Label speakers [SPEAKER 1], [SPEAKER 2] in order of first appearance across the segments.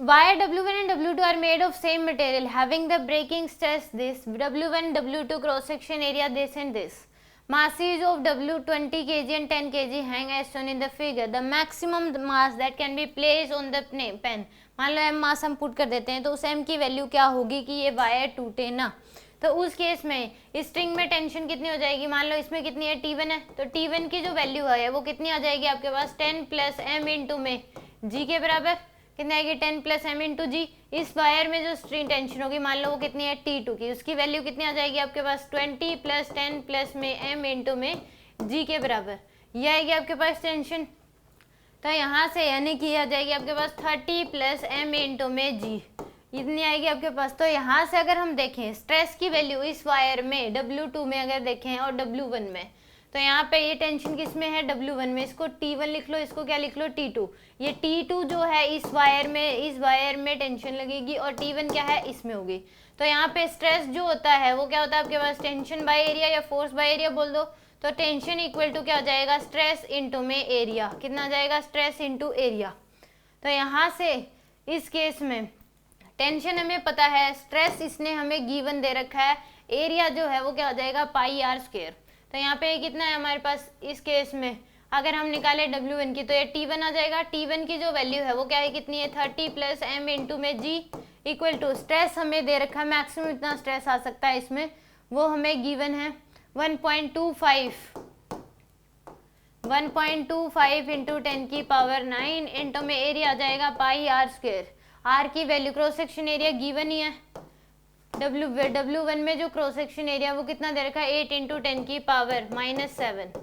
[SPEAKER 1] Wire W1 and W2 are made of same material having the breaking stress this, W1, W2 cross section area this and this. Masses of W 20 kg and 10 kg hang as shown in the figure. The maximum mass that can be placed on the pen. मान लो m मास हम put कर देते हैं तो उस m की value क्या होगी कि ये वायर टूटे ना, तो उस केस में स्ट्रिंग में टेंशन कितनी हो जाएगी, मान लो इसमें कितनी है T1 है, तो T1 की जो वैल्यू है वो कितनी आ जाएगी आपके पास 10 प्लस m इंटू में g के बराबर, कितनी आएगी 10 प्लस m इंटू जी। इस वायर में जो स्ट्रिंग टेंशन होगी मान लो वो कितनी है T2 की, उसकी वैल्यू कितनी आ जाएगी आपके पास 20 प्लस 10 प्लस में m इंटू में g के बराबर, ये आएगी आपके पास टेंशन। तो यहाँ से यानी कि आ जाएगी आपके पास 30 प्लस m इंटू में g, इतनी आएगी आपके पास। तो यहाँ से अगर हम देखें स्ट्रेस की वैल्यू इस वायर में W2 में अगर देखें और W1 में, तो यहाँ पे ये टेंशन किस में है W1 में, इसको T1 लिख लो, इसको क्या लिख लो T2। ये T2 जो है इस वायर में टेंशन लगेगी और T1 क्या है इसमें होगी। तो यहाँ पे स्ट्रेस जो होता है वो क्या होता है आपके पास टेंशन बाय एरिया या फोर्स बाय एरिया बोल दो, तो टेंशन इक्वल टू क्या हो जाएगा स्ट्रेस इंटू में एरिया, कितना आ जाएगा स्ट्रेस इंटू एरिया। तो यहाँ से इस केस में टेंशन हमें पता है, स्ट्रेस इसने हमें गिवन दे रखा है, एरिया जो है वो क्या हो जाएगा पाई आर स्क्वायर। तो यहाँ पे कितना है हमारे पास इस केस में अगर हम निकाले W1 की तो ये T1 आ जाएगा, T1 की जो वैल्यू है वो क्या है कितनी है 30 प्लस m इंटू में g इक्वल टू स्ट्रेस हमें दे रखा है, मैक्सिमम इतना स्ट्रेस आ सकता है इसमें वो हमें गिवन है 1.25 इंटू 10 की पावर 9 इंटू में एरिया आ जाएगा पाई आर स्क्वायर। आर की value cross section area given ही है, W1 में जो क्रॉस सेक्शन एरिया वो कितना दे रखा है 8 इंटू 10 की पावर -7।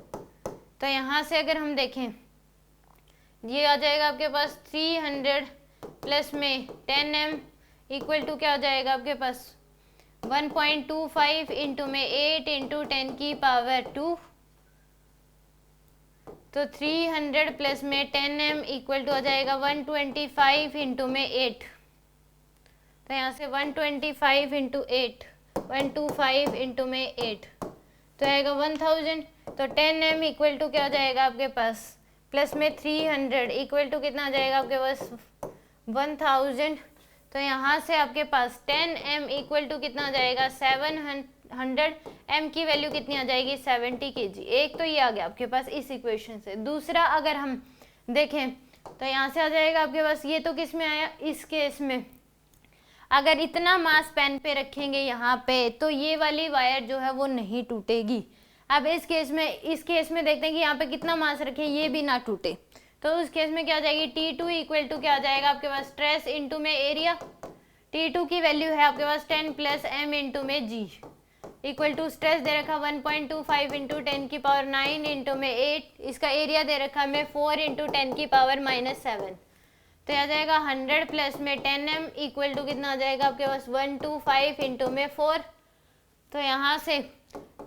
[SPEAKER 1] तो यहाँ से अगर हम देखें ये आ जाएगा आपके पास 300 प्लस में 10m इक्वल टू क्या हो जाएगा आपके पास 1.25 इंटू में 8 इंटू 10 की पावर 2, तो 300 प्लस में 10m इक्वल टू आ जाएगा 125 इंटू में 8। तो यहाँ से 125 इंटू 8 125 इंटू में 8 तो आएगा 1000। तो 10m इक्वल टू क्या हो जाएगा आपके पास प्लस में 300 इक्वल टू कितना आ जाएगा आपके पास 1000। तो यहाँ से आपके पास 10m इक्वल टू कितना आ जाएगा 700, m की वैल्यू कितनी आ जाएगी 70 kg। एक तो ये आ गया आपके पास इस इक्वेशन से। दूसरा अगर हम देखें तो यहाँ से आ जाएगा आपके पास, ये तो किस में आया इस केस में अगर इतना मास पेन पे रखेंगे यहाँ पे तो ये वाली वायर जो है वो नहीं टूटेगी। अब इस केस में देखते हैं कि यहाँ पे कितना मास रखें ये भी ना टूटे, तो उस केस में क्या आ जाएगी T2 इक्वल टू क्या आ जाएगा आपके पास स्ट्रेस इंटू में एरिया। T2 की वैल्यू है आपके पास 10 प्लस m इंटू में g इक्वल टू स्ट्रेस दे रखा 1.25 इंटू 10 की पावर 9 इंटू में 8, इसका एरिया दे रखा हमें 4 इंटू 10 की पावर -7। तो आ जाएगा 100 प्लस में 10m इक्वल टू कितना आ जाएगा आपके पास 125 इंटू में 4। तो यहाँ से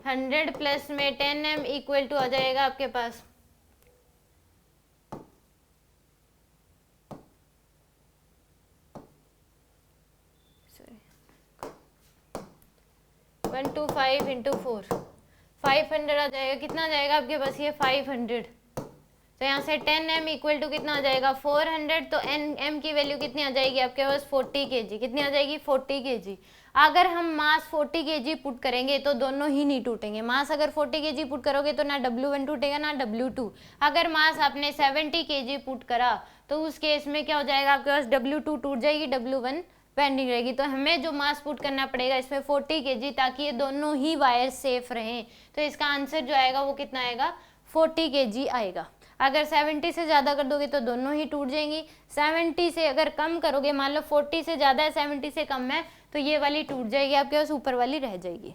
[SPEAKER 1] 100 प्लस में 10m इक्वल टू आ जाएगा आपके पास 125 इंटू 4 500 आ जाएगा, कितना आ जाएगा आपके पास ये 500। तो यहाँ से 10m इक्वल टू कितना आ जाएगा 400। तो m की वैल्यू कितनी आ जाएगी आपके पास 40 kg, कितनी आ जाएगी 40 kg। अगर हम मास 40 kg पुट करेंगे तो दोनों ही नहीं टूटेंगे। मास अगर 40 kg पुट करोगे तो ना W1 टूटेगा ना W2। अगर मास आपने 70 kg पुट करा तो उस केस में क्या हो जाएगा आपके पास W2 टूट जाएगी, W1 पेंडिंग रहेगी। तो हमें जो मास पुट करना पड़ेगा इसमें 40 kg ताकि ये दोनों ही वायर सेफ रहें। तो इसका आंसर जो आएगा वो कितना आएगा 40 kg आएगा। अगर 70 से ज़्यादा कर दोगे तो दोनों ही टूट जाएंगी। 70 से अगर कम करोगे, मान लो 40 से ज़्यादा है 70 से कम है, तो ये वाली टूट जाएगी, आपके पास ऊपर वाली रह जाएगी।